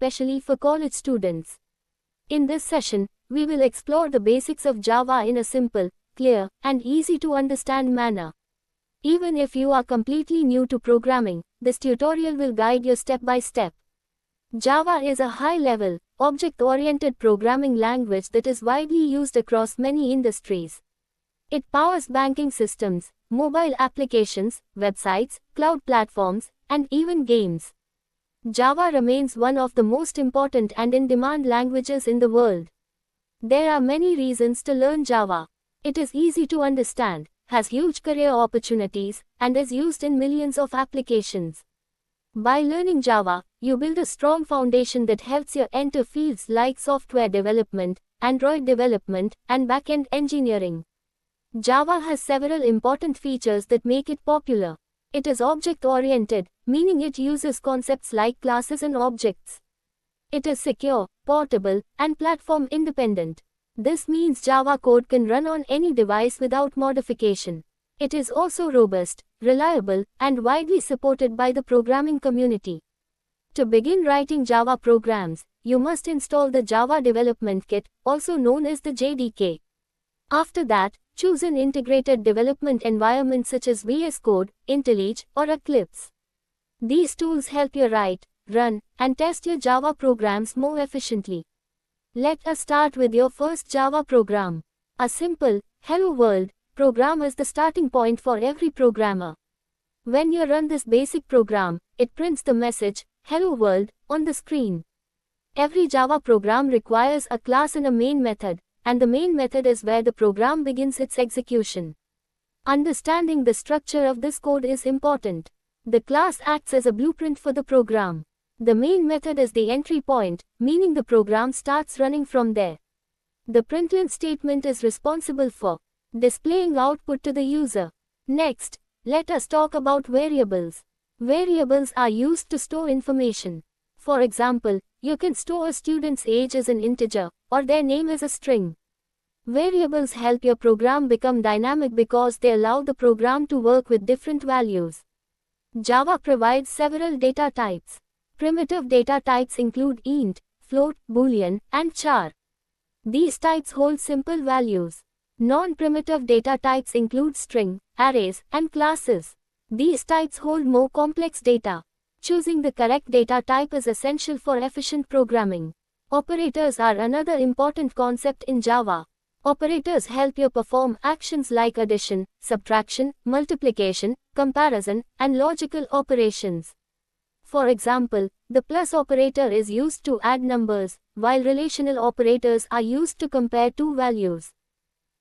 especially for college students. In this session, we will explore the basics of Java in a simple, clear, and easy to understand manner. Even if you are completely new to programming, this tutorial will guide you step by step. Java is a high-level, object-oriented programming language that is widely used across many industries. It powers banking systems, mobile applications, websites, cloud platforms, and even games. Java remains one of the most important and in-demand languages in the world. There are many reasons to learn Java. It is easy to understand, has huge career opportunities, and is used in millions of applications. By learning Java, you build a strong foundation that helps you enter fields like software development, Android development, and back-end engineering. Java has several important features that make it popular. It is object-oriented, meaning it uses concepts like classes and objects. It is secure, portable, and platform-independent. This means Java code can run on any device without modification. It is also robust, reliable, and widely supported by the programming community. To begin writing Java programs, you must install the Java Development Kit, also known as the JDK. After that, choose an integrated development environment such as VS Code, IntelliJ, or Eclipse. These tools help you write, run, and test your Java programs more efficiently. Let us start with your first Java program. A simple, Hello World, program is the starting point for every programmer. When you run this basic program, it prints the message, Hello World, on the screen. Every Java program requires a class and a main method, and the main method is where the program begins its execution. Understanding the structure of this code is important. The class acts as a blueprint for the program. The main method is the entry point, meaning the program starts running from there. The println statement is responsible for displaying output to the user. Next, let us talk about variables. Variables are used to store information. For example, you can store a student's age as an integer, or their name as a string. Variables help your program become dynamic because they allow the program to work with different values. Java provides several data types. Primitive data types include int, float, boolean, and char. These types hold simple values. Non-primitive data types include string, arrays, and classes. These types hold more complex data. Choosing the correct data type is essential for efficient programming. Operators are another important concept in Java. Operators help you perform actions like addition, subtraction, multiplication, comparison, and logical operations. For example, the plus operator is used to add numbers, while relational operators are used to compare two values.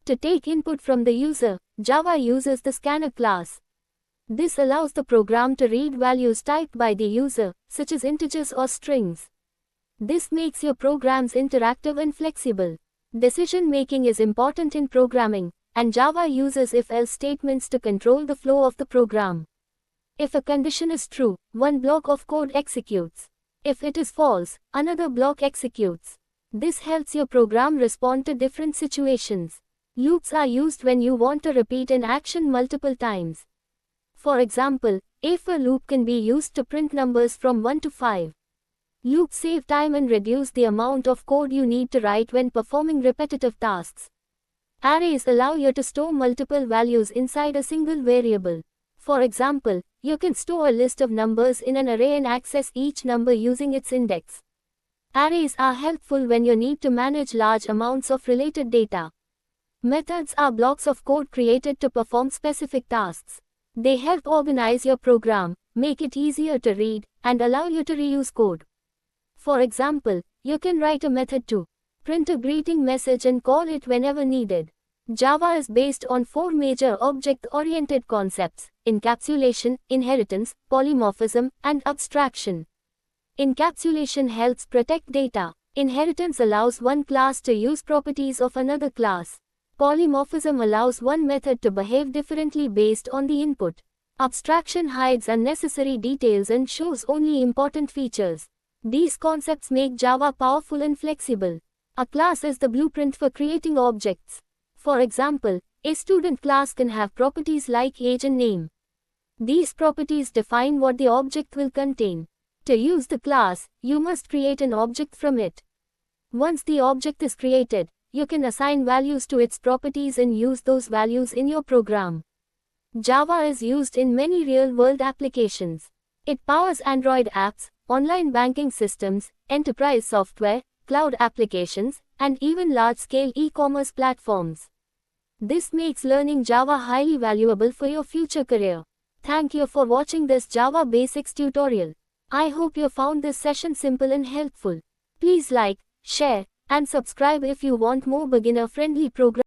To take input from the user, Java uses the scanner class. This allows the program to read values typed by the user, such as integers or strings. This makes your programs interactive and flexible. Decision-making is important in programming, and Java uses if-else statements to control the flow of the program. If a condition is true, one block of code executes. If it is false, another block executes. This helps your program respond to different situations. Loops are used when you want to repeat an action multiple times. For example, a for loop can be used to print numbers from 1 to 5. Loops save time and reduce the amount of code you need to write when performing repetitive tasks. Arrays allow you to store multiple values inside a single variable. For example, you can store a list of numbers in an array and access each number using its index. Arrays are helpful when you need to manage large amounts of related data. Methods are blocks of code created to perform specific tasks. They help organize your program, make it easier to read, and allow you to reuse code. For example, you can write a method to print a greeting message and call it whenever needed. Java is based on four major object-oriented concepts: encapsulation, inheritance, polymorphism, and abstraction. Encapsulation helps protect data. Inheritance allows one class to use properties of another class. Polymorphism allows one method to behave differently based on the input. Abstraction hides unnecessary details and shows only important features. These concepts make Java powerful and flexible. A class is the blueprint for creating objects. For example, a student class can have properties like age and name. These properties define what the object will contain. To use the class, you must create an object from it. Once the object is created, you can assign values to its properties and use those values in your program. Java is used in many real-world applications. It powers Android apps, online banking systems, enterprise software, cloud applications, and even large-scale e-commerce platforms. This makes learning Java highly valuable for your future career. Thank you for watching this Java Basics tutorial. I hope you found this session simple and helpful. Please like, share, and subscribe if you want more beginner-friendly programs.